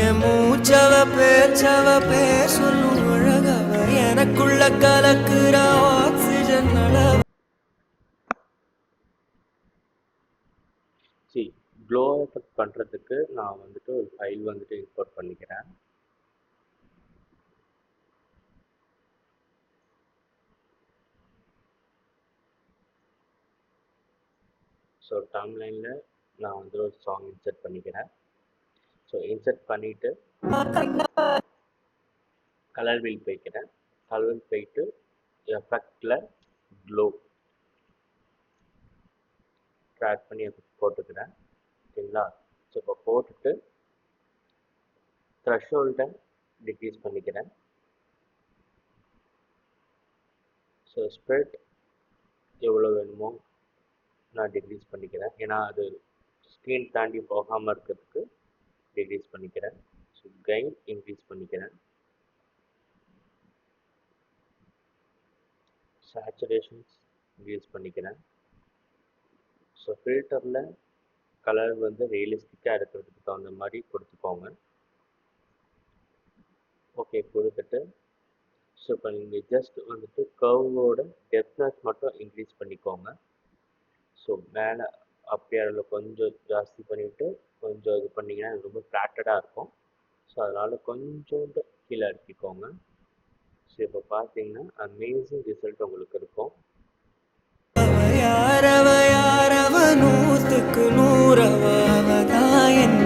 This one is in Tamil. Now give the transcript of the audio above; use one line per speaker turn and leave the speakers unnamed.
என் மூச்சவ பேர் சொல்லும் அழகவ எனக்குள்ள கலக்குற ஆக்சிஜன் அளவு.
க்ளோ எஃபெக்ட் பண்ணுறதுக்கு நான் வந்துட்டு ஒரு ஃபைல் வந்துட்டு இம்போர்ட் பண்ணிக்கிறேன். ஸோ டைம்லைனில் நான் வந்து ஒரு சாங் இன்சர்ட் பண்ணிக்கிறேன். ஸோ இன்சர்ட் பண்ணிவிட்டு கலர் வீல் போய்க்கிறேன். கலர் போயிட்டு எஃபெக்டில் க்ளோ ட்ராக் பண்ணி எஃபெக்ட் போட்டுக்கிறேன். ஓகேங்களா? ஸோ இப்போ போட்டுட்டு த்ரெஷ்ஹோல்டை டிக்ரீஸ் பண்ணிக்கிறேன். ஸோ ஸ்ப்ரெட் எவ்வளோ வேணுமோ நான் டிக்ரீஸ் பண்ணிக்கிறேன். ஏன்னா அது ஸ்க்ரீன் தாண்டி போகாமல் இருக்கிறதுக்கு டிக்ரீஸ் பண்ணிக்கிறேன். ஸோ கெயின் இன்க்ரீஸ் பண்ணிக்கிறேன். சேச்சுரேஷன்ஸ் இன்க்ரீஸ் பண்ணிக்கிறேன். ஸோ ஃபில்டரில் கலர் வந்து ரியலிஸ்டிக்காக இருக்கிறதுக்கு தகுந்த மாதிரி கொடுத்துக்கோங்க. ஓகே கொடுத்துட்டு ஸோ இப்போ நீங்கள் ஜஸ்ட் வந்துட்டு கர்வோட டெப்த்னஸ் மட்டும் இன்க்ரீஸ் பண்ணிக்கோங்க. ஸோ மேலே அப்படியே அதில் கொஞ்சம் ஜாஸ்தி பண்ணிவிட்டு கொஞ்சம் இது பண்ணிங்கன்னா ரொம்ப ஃப்ளாட்டடாக இருக்கும். ஸோ அதனால் கொஞ்சோண்டு கீழே இறக்கிக்கோங்க. ஸோ இப்போ பார்த்தீங்கன்னா அமேசிங் ரிசல்ட் உங்களுக்கு இருக்கும்.
யாரவ 100க்கு 100 அவதான்